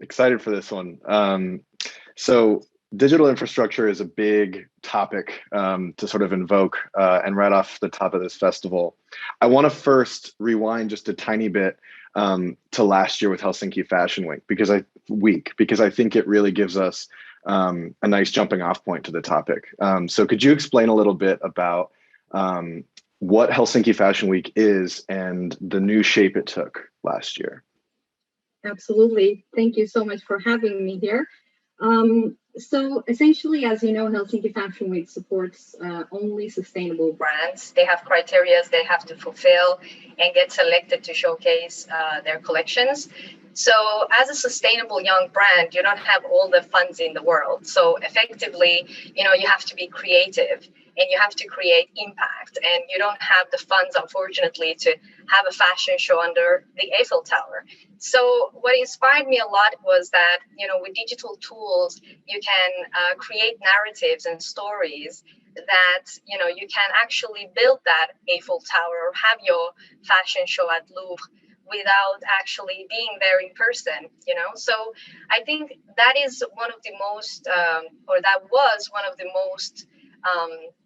Excited for this one. So digital infrastructure is a big topic to sort of invoke, and right off the top of this festival, I want to first rewind just a tiny bit to last year with Helsinki Fashion Week because I think it really gives us a nice jumping off point to the topic. So could you explain a little bit about what Helsinki Fashion Week is and the new shape it took last year? Absolutely. Thank you so much for having me here. So essentially, as you know, Helsinki Fashion Week supports only sustainable brands. They have criteria they have to fulfill and get selected to showcase their collections. So as a sustainable young brand, you don't have all the funds in the world. So effectively, you have to be creative and you have to create impact. And you don't have the funds, unfortunately, to have a fashion show under the Eiffel Tower. So what inspired me a lot was that, with digital tools, you can create narratives and stories that, you can actually build that Eiffel Tower or have your fashion show at Louvre without actually being there in person, So I think that is one of the most, or that was one of the most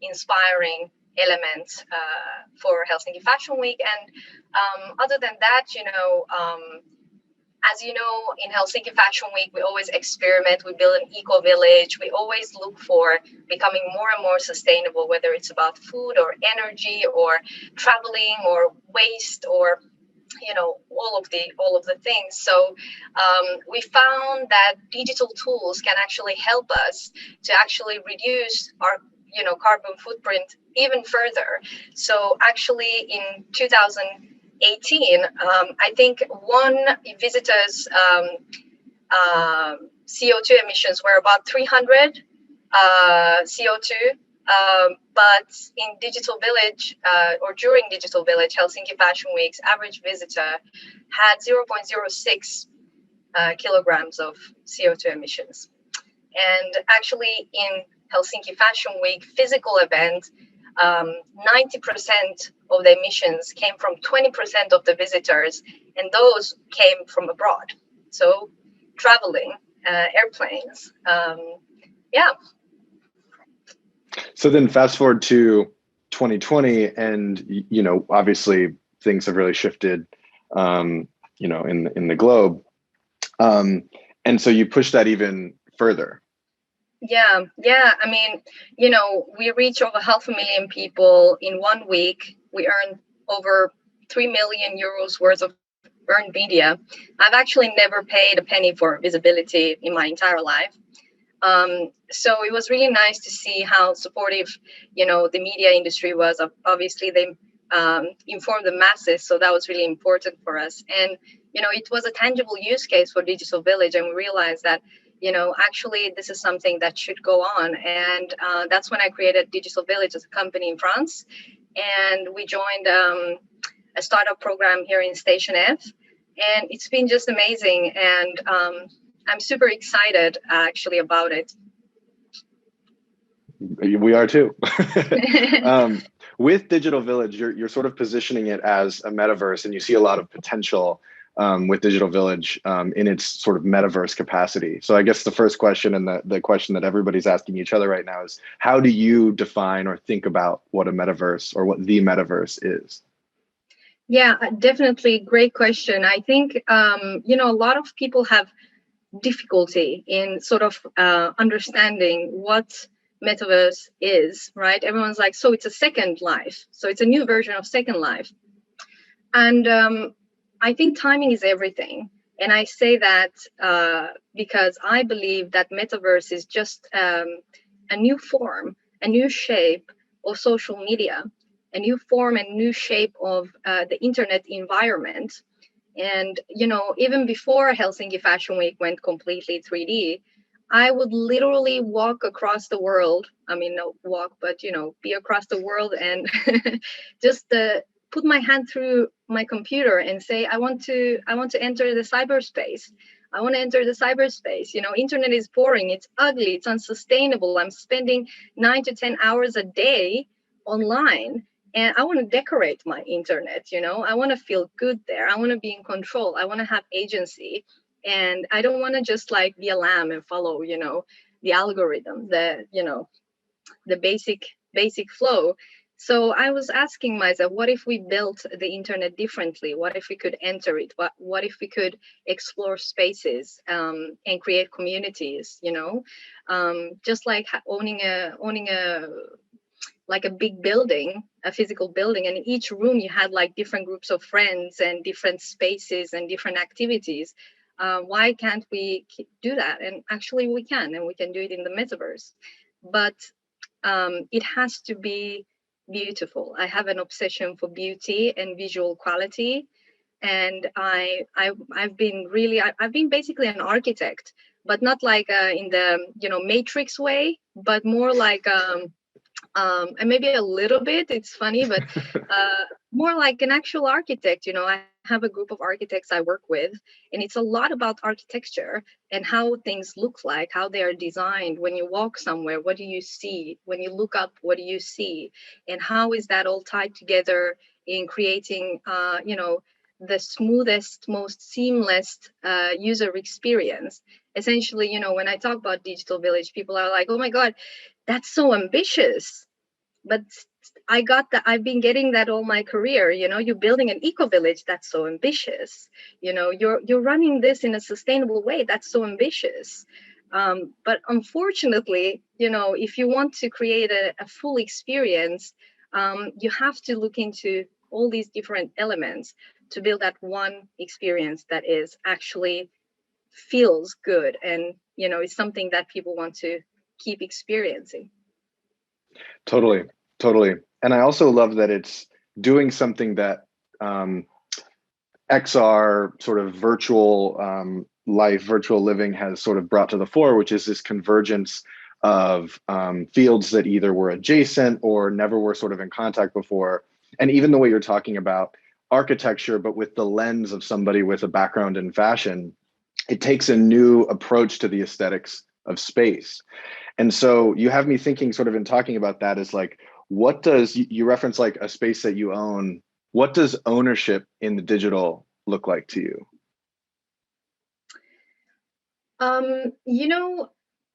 inspiring elements for Helsinki Fashion Week. And other than that, as you know, in Helsinki Fashion Week, we always experiment. We build an eco village. We always look for becoming more and more sustainable, whether it's about food or energy or traveling or waste or all of the things. So we found that digital tools can actually help us to actually reduce our carbon footprint even further. So actually in 2018, I think one visitor's CO2 emissions were about 300 CO2. But in Digital Village or during Digital Village, Helsinki Fashion Week's average visitor had 0.06 kilograms of CO2 emissions. And actually in Helsinki Fashion Week physical event, 90% of the emissions came from 20% of the visitors, and those came from abroad. So traveling, airplanes, yeah. So then fast forward to 2020 and, obviously things have really shifted, in the globe. And so you push that even further. Yeah. I mean, we reach over 500,000 people in 1 week. We earn over 3 million euros worth of earned media. I've actually never paid a penny for visibility in my entire life. So it was really nice to see how supportive, the media industry was. Obviously, they informed the masses, so that was really important for us. And, it was a tangible use case for Digital Village, and we realized that, actually this is something that should go on. And that's when I created Digital Village as a company in France. And we joined a startup program here in Station F. And it's been just amazing. And I'm super excited actually about it. We are too. With Digital Village, you're sort of positioning it as a metaverse, and you see a lot of potential with Digital Village in its sort of metaverse capacity. So I guess the first question and the question that everybody's asking each other right now is, how do you define or think about what a metaverse or what the metaverse is? Yeah, definitely. Great question. I think, a lot of people have difficulty in sort of understanding what Metaverse is, right? Everyone's like, so it's a second life. So it's a new version of Second Life. And I think timing is everything. And I say that because I believe that Metaverse is just a new form, a new shape of social media, a new form and new shape of the internet environment. And, even before Helsinki Fashion Week went completely 3D, I would literally walk across the world. I mean, not walk, but, be across the world and just put my hand through my computer and say, I want to enter the cyberspace. I want to enter the cyberspace. Internet is boring. It's ugly. It's unsustainable. I'm spending 9 to 10 hours a day online. And I want to decorate my internet, I want to feel good there. I want to be in control. I want to have agency. And I don't want to just like be a lamb and follow, the algorithm, the basic flow. So I was asking myself, what if we built the internet differently? What if we could enter it? What if we could explore spaces, and create communities? Just like owning a like a big building, a physical building, and in each room you had like different groups of friends and different spaces and different activities. Why can't we do that? And actually we can, and we can do it in the metaverse. But it has to be beautiful. I have an obsession for beauty and visual quality, and I've been basically an architect, but not like in the matrix way, but more like and maybe a little bit, it's funny, but more like an actual architect. I have a group of architects I work with, and it's a lot about architecture and how things look like, how they are designed. When you walk somewhere, what do you see? When you look up, what do you see? And how is that all tied together in creating, the smoothest, most seamless user experience? Essentially, when I talk about digital village, people are like, oh my God, that's so ambitious. But I've been getting that all my career. You're building an eco village, that's so ambitious. You're running this in a sustainable way, that's so ambitious. But unfortunately, if you want to create a full experience, you have to look into all these different elements to build that one experience that is actually feels good, and is something that people want to keep experiencing. Totally, totally. And I also love that it's doing something that um, XR sort of virtual life, virtual living has sort of brought to the fore, which is this convergence of fields that either were adjacent or never were sort of in contact before. And even the way you're talking about architecture, but with the lens of somebody with a background in fashion, it takes a new approach to the aesthetics of space. And so you have me thinking, sort of in talking about that, is like, what does you reference like a space that you own? What does ownership in the digital look like to you? You know,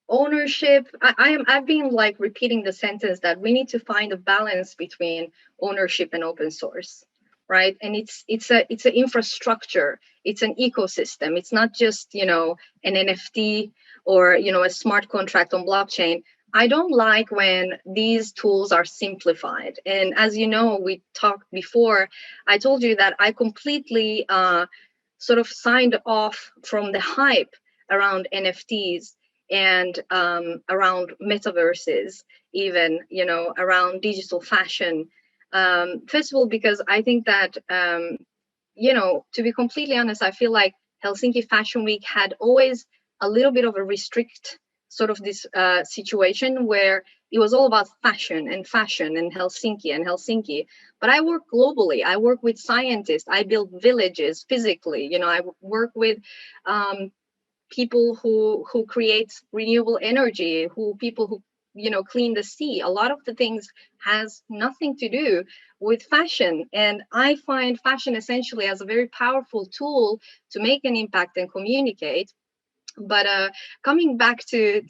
ownership. I've been like repeating the sentence that we need to find a balance between ownership and open source, right? And it's an infrastructure. It's an ecosystem. It's not just an NFT or a smart contract on blockchain. I don't like when these tools are simplified. And as you know, we talked before. I told you that I completely sort of signed off from the hype around NFTs and around metaverses, even around digital fashion. First of all, because I think that to be completely honest, I feel like Helsinki Fashion Week had always a little bit of a restrict sort of this situation where it was all about fashion and Helsinki. But I work globally. I work with scientists. I build villages physically. I work with people who create renewable energy, people who clean the sea. A lot of the things has nothing to do with fashion, and I find fashion essentially as a very powerful tool to make an impact and communicate. But coming back to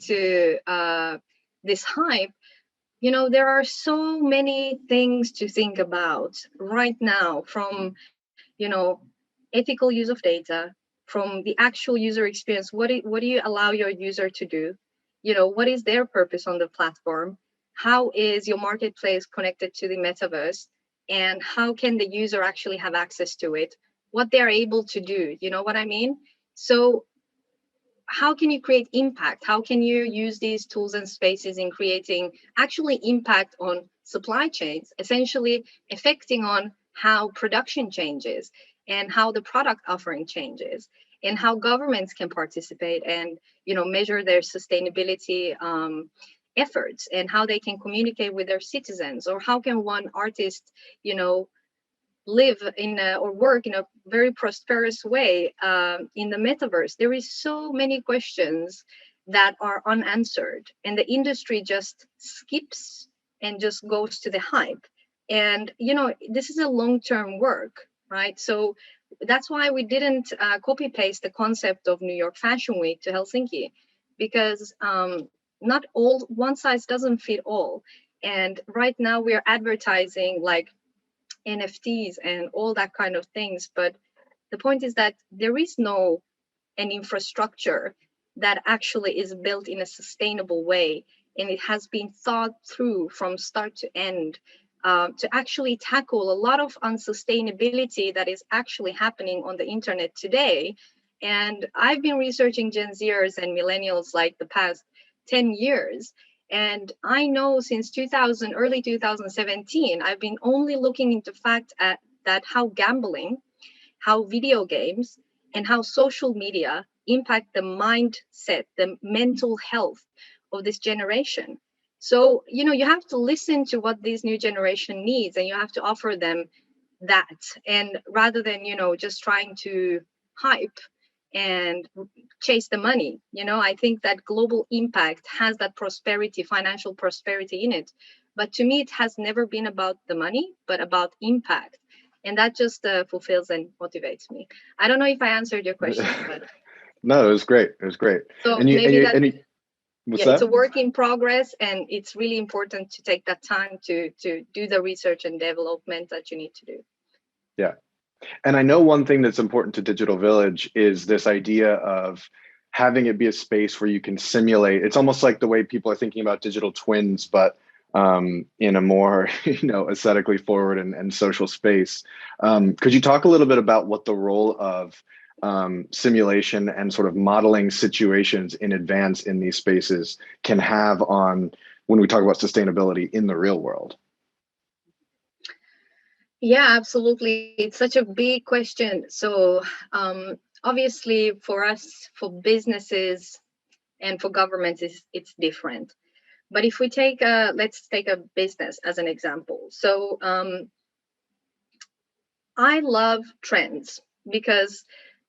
this hype, there are so many things to think about right now, from ethical use of data, from the actual user experience. What do you allow your user to do? What is their purpose on the platform? How is your marketplace connected to the metaverse? And how can the user actually have access to it? What they're able to do? You know what I mean? So how can you create impact? How can you use these tools and spaces in creating actually impact on supply chains, essentially affecting on how production changes and how the product offering changes, and how governments can participate and measure their sustainability efforts, and how they can communicate with their citizens, or how can one artist live or work in a very prosperous way in the metaverse. There is so many questions that are unanswered, and the industry just skips and just goes to the hype. And this is a long-term work, right? So that's why we didn't copy paste the concept of New York Fashion Week to Helsinki, because not all, one size doesn't fit all. And right now we are advertising like NFTs and all that kind of things. But the point is that there is no an infrastructure that actually is built in a sustainable way, and it has been thought through from start to end to actually tackle a lot of unsustainability that is actually happening on the internet today. And I've been researching Gen Zers and millennials like the past 10 years. And I know since 2000, early 2017, I've been only looking into fact at that how gambling, how video games, and how social media impact the mindset, the mental health of this generation. So, you have to listen to what this new generation needs, and you have to offer them that. And rather than, just trying to hype and chase the money, I think that global impact has that prosperity, financial prosperity in it. But to me, it has never been about the money, but about impact. And that just fulfills and motivates me. I don't know if I answered your question, but No, it was great. It was great. so And maybe that, what's yeah, it's a that? work in progress, and it's really important to take that time to do the research and development that you need to do. Yeah. And I know one thing that's important to Digital Village is this idea of having it be a space where you can simulate. It's almost like the way people are thinking about digital twins, but in a more aesthetically forward and social space. Could you talk a little bit about what the role of simulation and sort of modeling situations in advance in these spaces can have on when we talk about sustainability in the real world? Yeah, absolutely. It's such a big question. So obviously for us, for businesses and for governments, it's different. But if we take let's take a business as an example. So I love trends because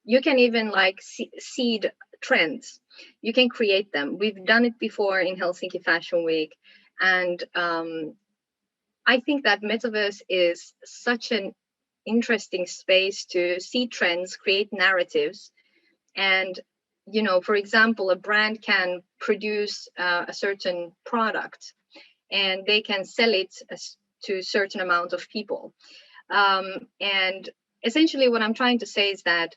you can even like seed trends. You can create them. We've done it before in Helsinki Fashion Week. And I think that Metaverse is such an interesting space to see trends, create narratives. And, for example, a brand can produce a certain product and they can sell it to a certain amount of people. And essentially what I'm trying to say is that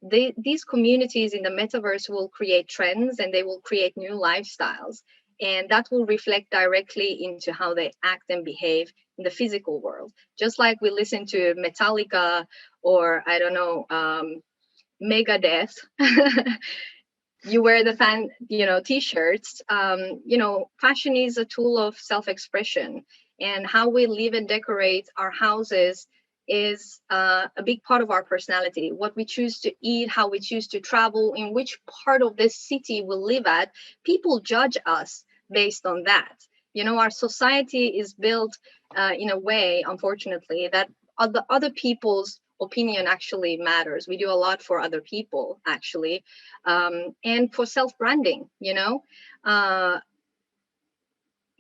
these communities in the Metaverse will create trends and they will create new lifestyles. And that will reflect directly into how they act and behave in the physical world. Just like we listen to Metallica or, I don't know, Megadeth, you wear the fan, t-shirts. Fashion is a tool of self-expression, and how we live and decorate our houses is a big part of our personality. What we choose to eat, how we choose to travel, in which part of this city we live at, people judge us based on that. Our society is built in a way, unfortunately, that other people's opinion actually matters. We do a lot for other people, actually, and for self-branding,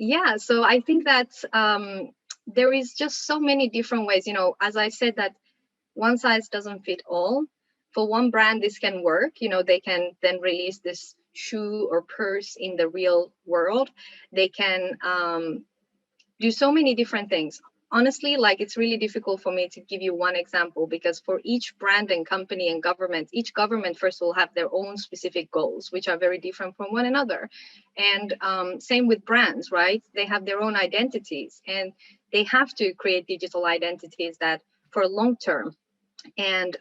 yeah, so I think that there is just so many different ways, as I said, that one size doesn't fit all. For one brand, this can work, they can then release this shoe or purse in the real world. They can do so many different things. Honestly, like, it's really difficult for me to give you one example, because for each brand and company and government, each government first will have their own specific goals, which are very different from one another. And same with brands, right? They have their own identities, and they have to create digital identities that for long term. And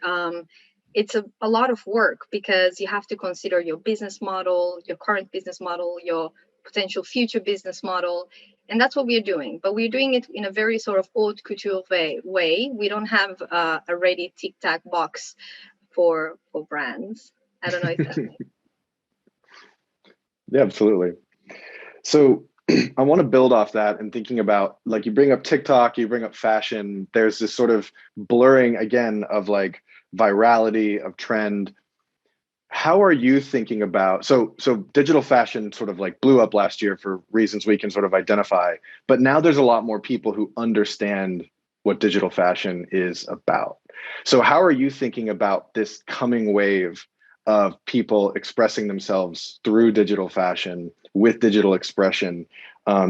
it's a lot of work, because you have to consider your business model, your current business model, your potential future business model. And that's what we're doing. But we're doing it in a very sort of haute couture way. We don't have a ready tic-tac box for brands. I don't know if that makes. Yeah, absolutely. So I want to build off that and thinking about, like, you bring up TikTok, you bring up fashion, there's this sort of blurring again of like virality, of trend. How are you thinking about, so digital fashion sort of like blew up last year for reasons we can sort of identify, but now there's a lot more people who understand what digital fashion is about. So how are you thinking about this coming wave of people expressing themselves through digital fashion with digital expression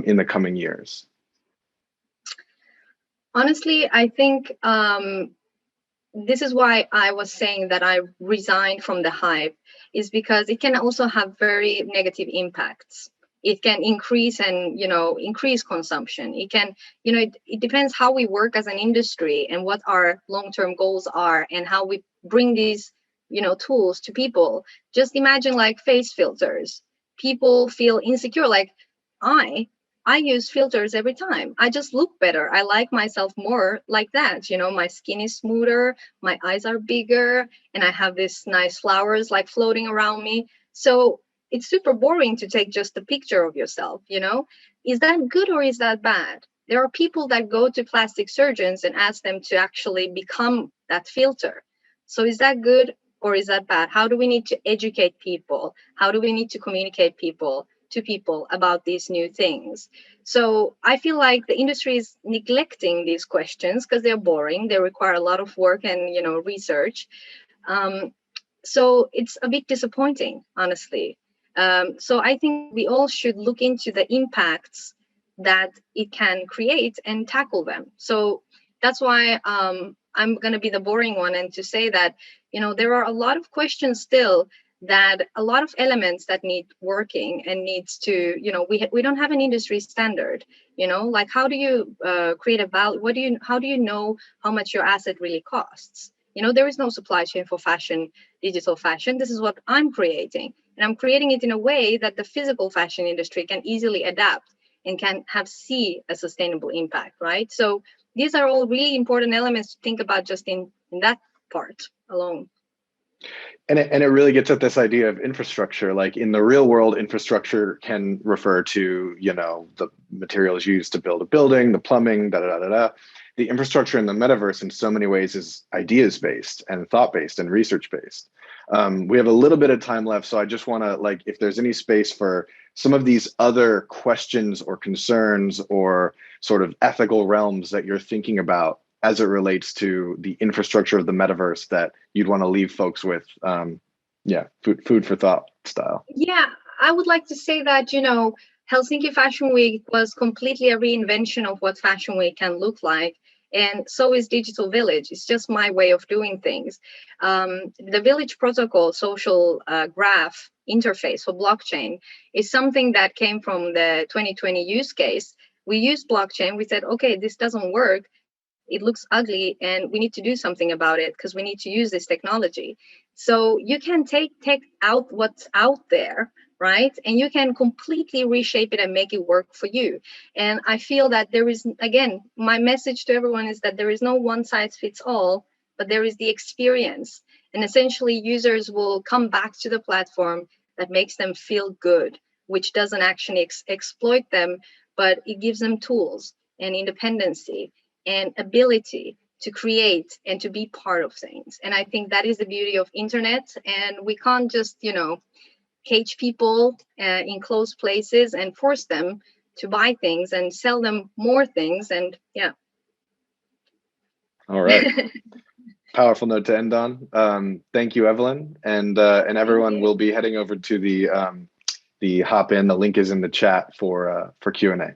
in the coming years? Honestly, I think this is why I was saying that I resigned from the hype, is because it can also have very negative impacts. It can increase and, increase consumption. It can, it depends how we work as an industry and what our long-term goals are and how we bring these, tools to people. Just imagine like face filters. People feel insecure. Like I use filters every time. I just look better. I like myself more like that. My skin is smoother, my eyes are bigger, and I have this nice flowers like floating around me. So it's super boring to take just a picture of yourself. Is that good or is that bad? There are people that go to plastic surgeons and ask them to actually become that filter. So is that good or is that bad? How do we need to educate people? How do we need to communicate to people about these new things? So I feel like the industry is neglecting these questions because they're boring. They require a lot of work and research. Um, so it's a bit disappointing, honestly. So I think we all should look into the impacts that it can create and tackle them. So that's why I'm going to be the boring one and to say that there are a lot of questions still, that a lot of elements that need working and needs to we don't have an industry standard. Like how do you create a value? How do you know how much your asset really costs? There is no supply chain for fashion, digital fashion. This is what I'm creating, and I'm creating it in a way that the physical fashion industry can easily adapt and can see a sustainable impact, right? So these are all really important elements to think about just in that part alone. And it really gets at this idea of infrastructure. Like in the real world, infrastructure can refer to, the materials used to build a building, the plumbing, da da da da. The infrastructure in the metaverse in so many ways is ideas based and thought based and research based. We have a little bit of time left, so I just want to, if there's any space for some of these other questions or concerns or sort of ethical realms that you're thinking about as it relates to the infrastructure of the metaverse that you'd want to leave folks with, food for thought style. Yeah, I would like to say that, Helsinki Fashion Week was completely a reinvention of what Fashion Week can look like. And so is Digital Village. It's just my way of doing things. The Village Protocol social graph interface for blockchain is something that came from the 2020 use case. We used blockchain. We said, okay, this doesn't work. It looks ugly and we need to do something about it because we need to use this technology. So you can take out what's out there, right? And you can completely reshape it and make it work for you. And I feel that there is, again, my message to everyone is that there is no one size fits all, but there is the experience. And essentially users will come back to the platform that makes them feel good, which doesn't actually exploit them, but it gives them tools and independency and ability to create and to be part of things. And I think that is the beauty of internet. And we can't just, cage people in closed places and force them to buy things and sell them more things. And yeah. All right. Powerful note to end on. Thank you, Evelyn, and everyone will be heading over to the hop in. The link is in the chat for Q&A.